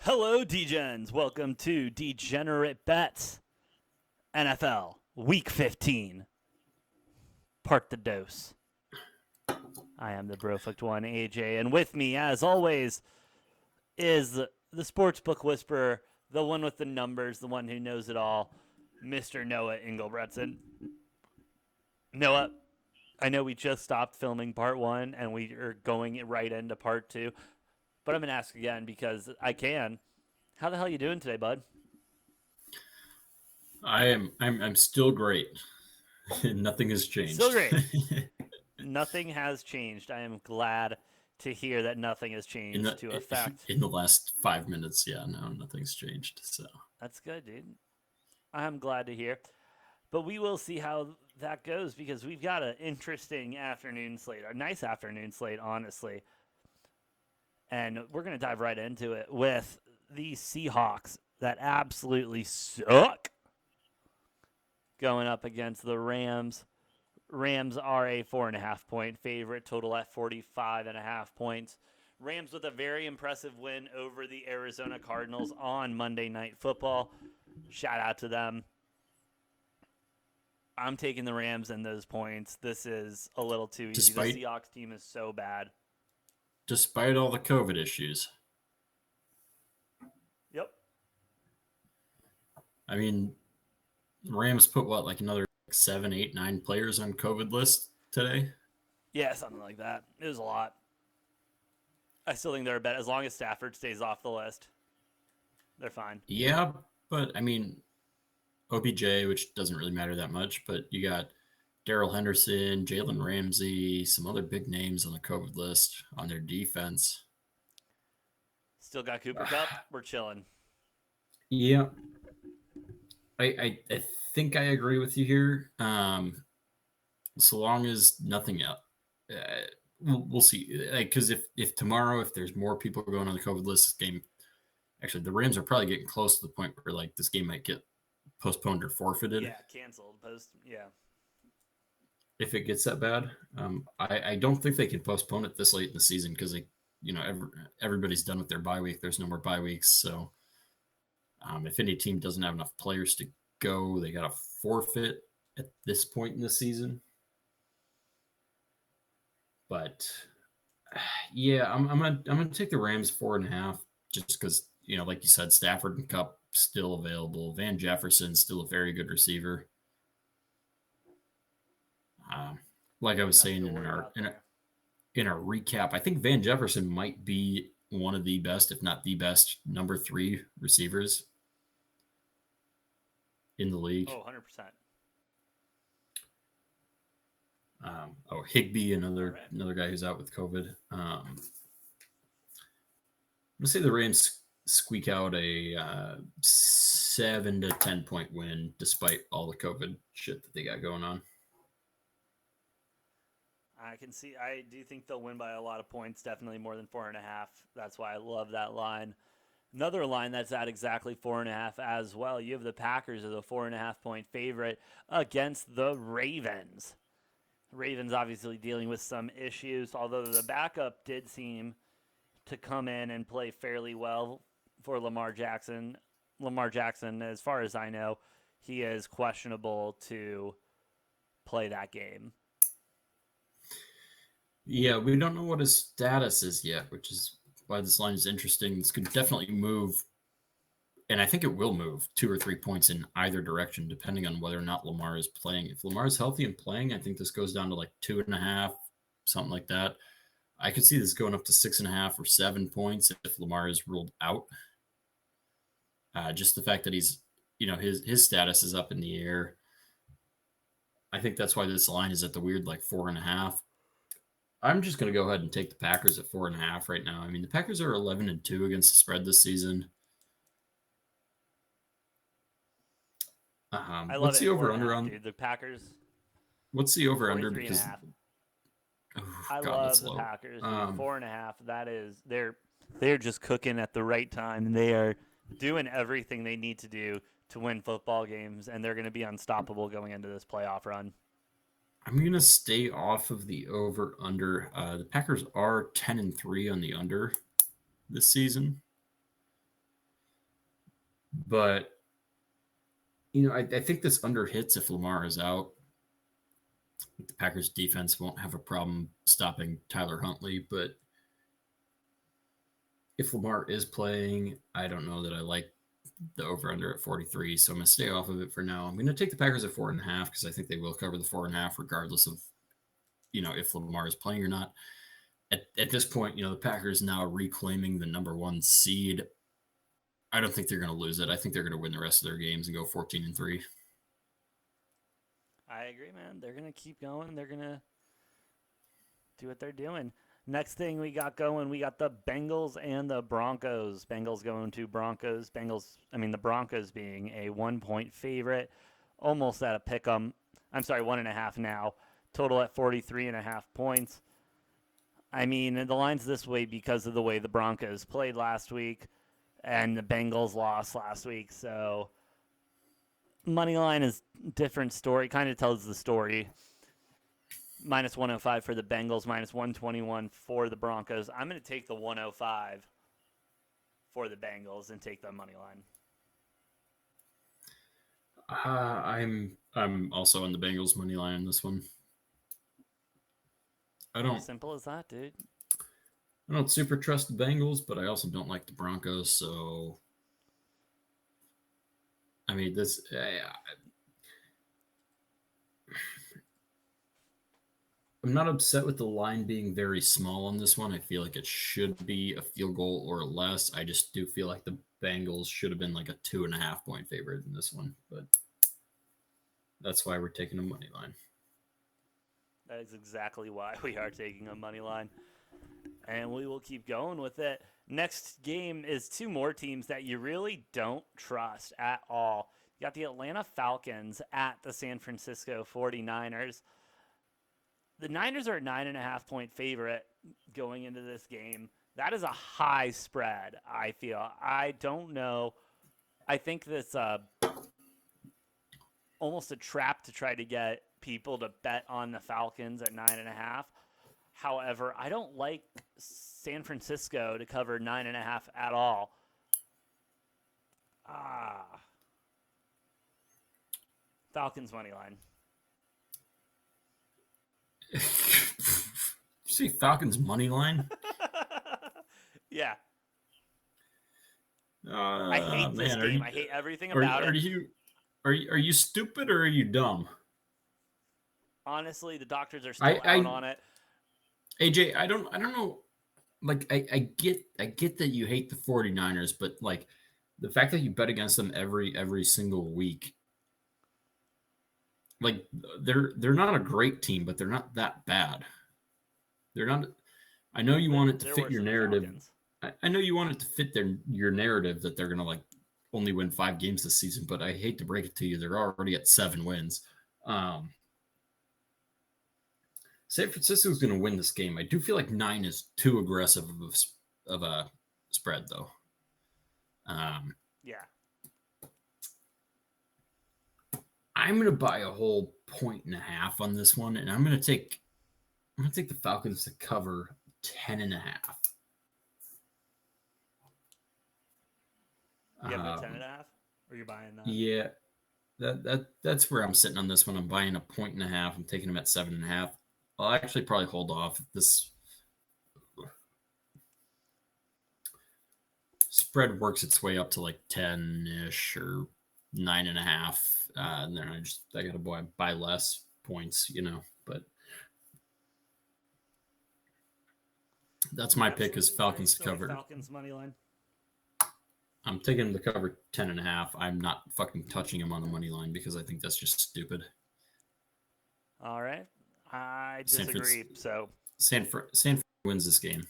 Hello, Degens. Welcome to Degenerate Bets NFL Week 15. Part the dose. I am the Broflicked One, AJ, and with me, as always, is the Sportsbook Whisperer, the one with the numbers, the one who knows it all, Mr. Noah Engelbretson. Noah, I know we just stopped filming part one, and we are going right into part two, but I'm going to ask again because I can. How the hell you doing today, bud? I'm still great. Nothing has Still changed. great. Nothing has changed. I am glad to hear that nothing has in changed the to affect. in the last 5 minutes, yeah, no, nothing's changed. So That's good, dude. I'm glad to hear. But we will see how that goes because we've got an interesting afternoon slate, a nice afternoon slate, honestly. And we're going to dive right into it with the Seahawks that absolutely suck going up against the Rams. Rams are a 4.5 point favorite, total at 45.5 points. Rams with a very impressive win over the Arizona Cardinals on Monday Night Football. Shout out to them. I'm taking the Rams and those points. This is a little too easy. The despite Seahawks team is so bad. despite all the COVID issues, Yep. I mean, Rams put what, like another 7, 8, 9 players on COVID list today. Yeah, something like that. It was a lot. I still think they're a bet as long as Stafford stays off the list. They're fine. Yeah, but I mean, OBJ, which doesn't really matter that much, but you got Daryl Henderson, Jalen Ramsey, some other big names on the COVID list on their defense. Still got Cooper Cup. We're chilling. Yeah, I think I agree with you here. So long as nothing else, we'll see. Because if tomorrow, if there's more people going on the COVID list, this game, actually the Rams are probably getting close to the point where like this game might get postponed or forfeited Yeah, canceled. Post. Yeah. if it gets that bad. I don't think they can postpone it this late in the season because everybody's done with their bye week. There's no more bye weeks, so if any team doesn't have enough players to go, they got to forfeit at this point in the season. But yeah, I'm gonna take the Rams 4.5 just because like you said, Stafford and Cup still available. Van Jefferson still a very good receiver. Like I was Nothing saying to worry about there. in our recap, I think Van Jefferson might be one of the best, if not the best, number 3 receivers in the league. Oh, 100%. Higbee, All another right. another guy who's out with COVID. Let's say the Rams squeak out a 7 to 10 point win, despite all the COVID shit that they got going on. I can see. I do think they'll win by a lot of points. Definitely more than 4.5. That's why I love that line. Another line that's at exactly 4.5 as well. You have the Packers as a 4.5 point favorite against the Ravens. Ravens obviously dealing with some issues, although the backup did seem to come in and play fairly well for Lamar Jackson. Lamar Jackson, as far as I know, he is questionable to play that game. Yeah, we don't know what his status is yet, which is why this line is interesting. This could definitely move, and I think it will move 2 or 3 points in either direction, depending on whether or not Lamar is playing. If Lamar is healthy and playing, I think this goes down to like 2.5, something like that. I could see this going up to 6.5 or 7 points if Lamar is ruled out. Just the fact that his status is up in the air. I think that's why this line is at the weird like 4.5. I'm just going to go ahead and take the Packers at 4.5 right now. I mean, the Packers are 11-2 against the spread this season. I love What's it the at four over and a under half, on? dude. The Packers What's the over under? 43 and a Because half. oh I god, love that's the low. Packers, dude. 4.5. That is they're just cooking at the right time. They are doing everything they need to do to win football games, and they're going to be unstoppable going into this playoff run. I'm gonna stay off of the over under. The Packers are 10-3 on the under this season. But I think this under hits if Lamar is out. The Packers defense won't have a problem stopping Tyler Huntley, but if Lamar is playing, I don't know that I like the over under at 43. So I'm going to stay off of it for now. I'm going to take the Packers at 4.5 because I think they will cover the 4.5 regardless of, if Lamar is playing or not. At this point, the Packers now reclaiming the number 1 seed. I don't think they're going to lose it. I think they're going to win the rest of their games and go 14-3. I agree, man. They're going to keep going. They're going to do what they're doing. Next thing we got going, we got the Bengals and the Broncos. Bengals going to Broncos. The Broncos being a 1-point favorite, almost at a pick 'em. I'm sorry, 1.5 now. Total at 43.5 points. The line's this way because of the way the Broncos played last week and the Bengals lost last week. So money line is different story. Kind of tells the story. Minus 105 for the Bengals, minus 121 for the Broncos. I'm going to take the 105 for the Bengals and take the money line. I'm also on the Bengals money line on this one. Simple as that, dude. I don't super trust the Bengals, but I also don't like the Broncos. So, this. I'm not upset with the line being very small on this one. I feel like it should be a field goal or less. I just do feel like the Bengals should have been like a 2.5 point favorite in this one, but that's why we're taking a money line. That is exactly why we are taking a money line. And we will keep going with it. Next game is 2 more teams that you really don't trust at all. You got the Atlanta Falcons at the San Francisco 49ers. The Niners are a 9.5 point favorite going into this game. That is a high spread, I feel. I don't know. I think that's almost a trap to try to get people to bet on the Falcons at 9.5. However, I don't like San Francisco to cover 9.5 at all. Falcons money line. You see Falcons money line? Yeah. I hate this game. I hate everything about it. Are you stupid or are you dumb? Honestly, the doctors are still out on it. AJ, I don't know. Like I get that you hate the 49ers, but like the fact that you bet against them every single week. Like they're not a great team, but they're not that bad. They're not. I know you want it to fit your narrative. I know you want it to fit your narrative that they're gonna like only win 5 games this season, but I hate to break it to you, they're already at 7 wins. San Francisco's going to win this game. I do feel like 9 is too aggressive of a spread, though. Yeah. I'm going to buy a whole 1.5 on this one, and I'm going to take the Falcons to cover 10.5. You have a 10.5? Or you're buying that? Yeah, that's where I'm sitting on this one. I'm buying a 1.5. I'm taking them at 7.5. I'll actually probably hold off if this spread works its way up to like 10-ish or 9.5. And then I got to buy less points, but that's my pick is Falcons to cover. Falcons money line. I'm taking them to cover 10.5. I'm not fucking touching them on the money line because I think that's just stupid. All right. I disagree. San Fran wins this game.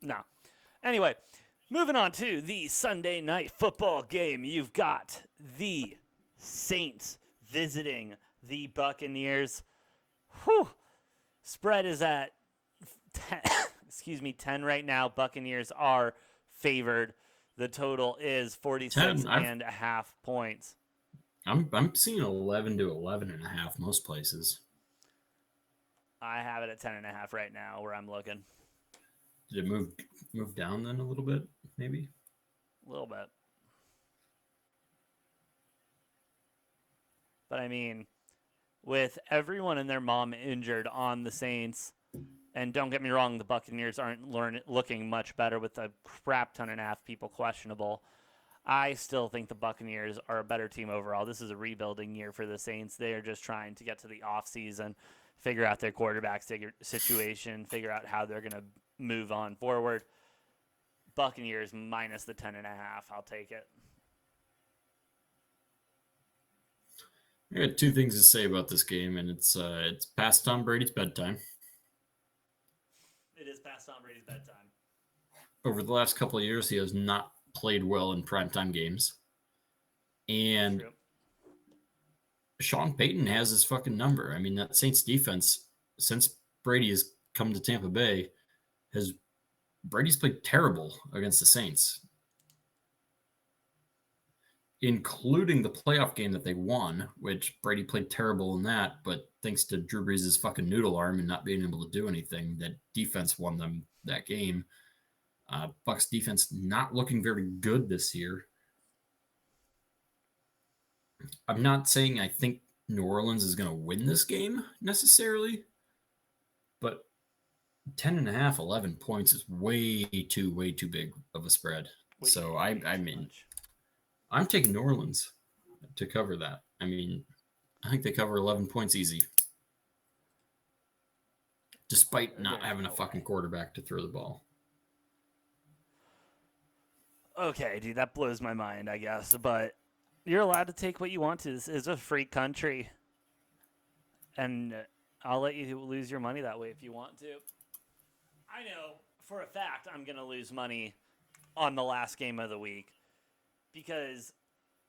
No. Anyway, moving on to the Sunday night football game. You've got the Saints visiting the Buccaneers. Whew. Spread is at 10 right now. Buccaneers are favored. The total is 46.5 points. I'm seeing 11 to 11.5 most places. I have it at 10.5 right now where I'm looking. Did it move down then a little bit, maybe? A little bit. But I mean, with everyone and their mom injured on the Saints, and don't get me wrong, the Buccaneers aren't looking much better with a crap ton and a half people questionable. I still think the Buccaneers are a better team overall. This is a rebuilding year for the Saints. They are just trying to get to the offseason, figure out their quarterback situation, figure out how they're going to move on forward. Buccaneers minus the 10.5. I'll take it. I got two things to say about this game, and it's past Tom Brady's bedtime. It is past Tom Brady's bedtime. Over the last couple of years, he has not played well in primetime games. And Sean Payton has his fucking number. I mean, that Saints defense, since Brady has come to Tampa Bay, Brady's played terrible against the Saints, including the playoff game that they won, which Brady played terrible in that, but thanks to Drew Brees' fucking noodle arm and not being able to do anything, that defense won them that game. Bucks defense not looking very good this year. I'm not saying I think New Orleans is going to win this game necessarily, but 10.5, 11 points is way too big of a spread. So I mean, I'm taking New Orleans to cover that. I mean, I think they cover 11 points easy, despite not having a fucking quarterback to throw the ball. Okay, dude, that blows my mind, I guess, but you're allowed to take what you want to. This is a free country, and I'll let you lose your money that way if you want to. I know for a fact I'm going to lose money on the last game of the week because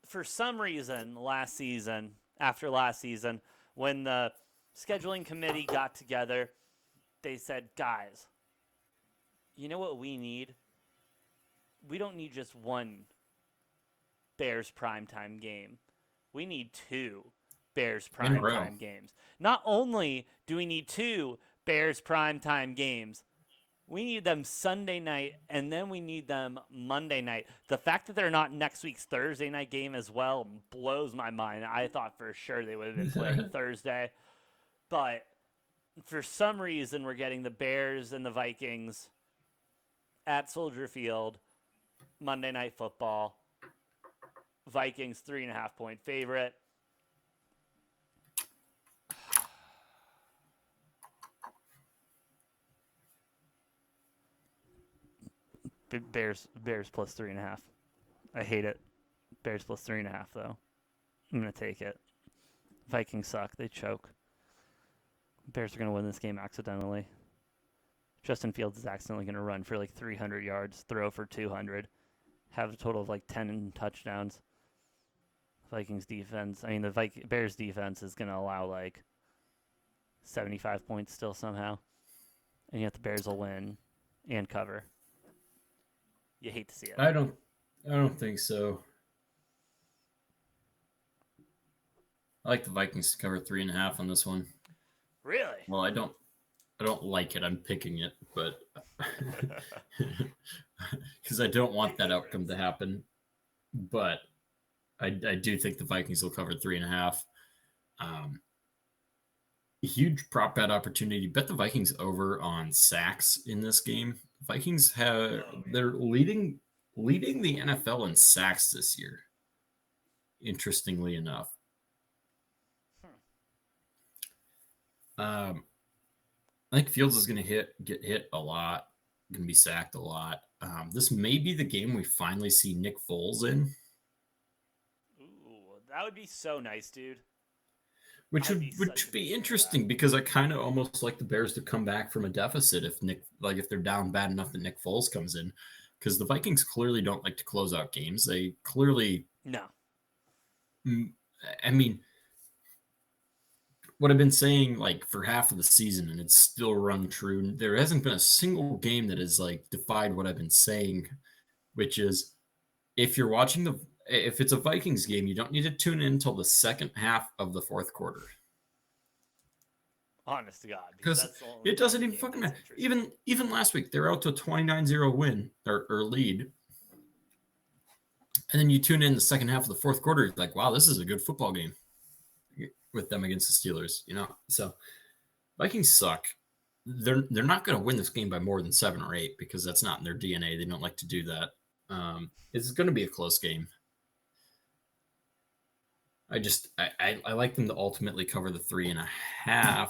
for some reason after last season, when the scheduling committee got together, they said, guys, you know what we need? We don't need just one Bears primetime game. We need two Bears primetime games. Not only do we need two Bears primetime games, we need them Sunday night, and then we need them Monday night. The fact that they're not next week's Thursday night game as well blows my mind. I thought for sure they would have been playing Thursday. But for some reason, we're getting the Bears and the Vikings at Soldier Field, Monday Night Football. Vikings 3.5 point favorite. Bears plus 3.5. I hate it. Bears plus 3.5 though. I'm gonna take it. Vikings suck. They choke. Bears are gonna win this game accidentally. Justin Fields is accidentally gonna run for like 300 yards, throw for 200, have a total of like 10 touchdowns. Vikings defense. I mean, the Bears defense is gonna allow like 75 points still somehow, and yet the Bears will win and cover. You hate to see it. I don't think so. I like the Vikings to cover 3.5 on this one. Really? Well, I don't like it. I'm picking it, but because I don't want that outcome to happen. But I do think the Vikings will cover 3.5. Huge prop bet opportunity. Bet the Vikings over on sacks in this game. Vikings they're leading the NFL in sacks this year. Interestingly enough. I think Fields is going to get hit a lot, going to be sacked a lot. This may be the game we finally see Nick Foles in. Ooh, that would be so nice, dude. Which would be interesting because I kind of almost like the Bears to come back from a deficit if they're down bad enough that Nick Foles comes in, because the Vikings clearly don't like to close out games. They clearly no. I mean, what I've been saying like for half of the season, and it's still rung true. There hasn't been a single game that has like defied what I've been saying, which is if it's a Vikings game, you don't need to tune in until the second half of the fourth quarter. Honest to God, because because that's the only it part doesn't of the even game fucking that's matter. interesting. Even last week, they were out to a 29-0 win or lead. And then you tune in the second half of the fourth quarter, you're like, wow, this is a good football game with them against the Steelers, So Vikings suck. They're not going to win this game by more than 7 or 8 because that's not in their DNA. They don't like to do that. It's going to be a close game. I like them to ultimately cover the 3.5.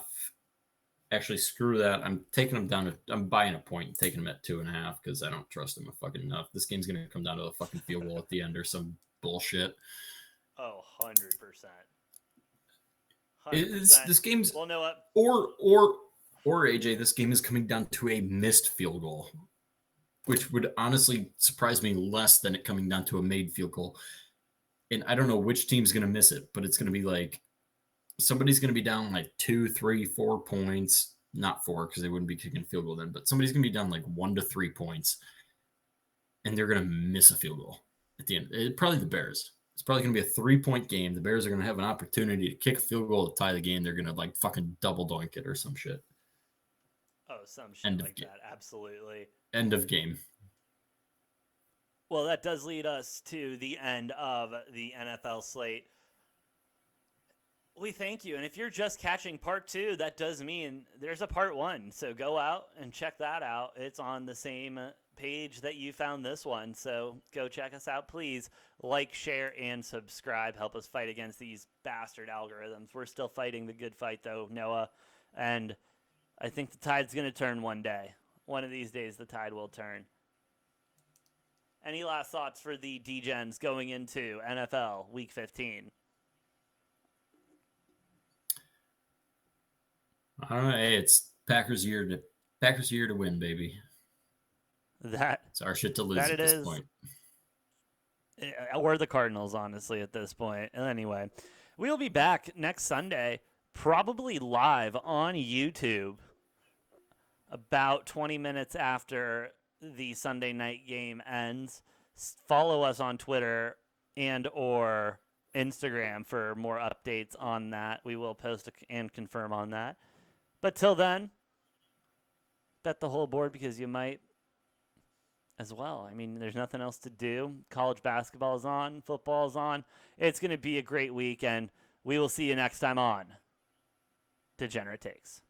Actually, screw that. I'm taking them down. I'm buying a point and taking them at 2.5 because I don't trust them fucking enough. This game's going to come down to a fucking field goal at the end or some bullshit. Oh, 100%. This game's Well, know what? or AJ, this game is coming down to a missed field goal, which would honestly surprise me less than it coming down to a made field goal. And I don't know which team's going to miss it, but it's going to be like somebody's going to be down like 2, 3, 4 points. Not 4 because they wouldn't be kicking field goal then, but somebody's going to be down like 1 to 3 points, and they're going to miss a field goal at the end. Probably the Bears. It's probably going to be a 3-point game. The Bears are going to have an opportunity to kick a field goal to tie the game. They're going to like fucking double doink it or some shit. Oh, some shit like that. Absolutely. End of game. Well, that does lead us to the end of the NFL slate. We thank you. And if you're just catching part 2, that does mean there's a part 1. So go out and check that out. It's on the same page that you found this one. So go check us out, please. Like, share, and subscribe. Help us fight against these bastard algorithms. We're still fighting the good fight, though, Noah. And I think the tide's going to turn one day. One of these days, the tide will turn. Any last thoughts for the Degens going into NFL Week 15? Hey, it's Packers year to win, baby. It's our shit to lose at this point. We're the Cardinals, honestly, at this point. Anyway, we'll be back next Sunday, probably live on YouTube, about 20 minutes after the Sunday night game ends. Follow us on Twitter and or Instagram for more updates on that. We will post and confirm on that. But till then, bet the whole board because you might as well. I mean, there's nothing else to do. College basketball is on. Football is on. It's going to be a great week, and we will see you next time on Degenerate Takes.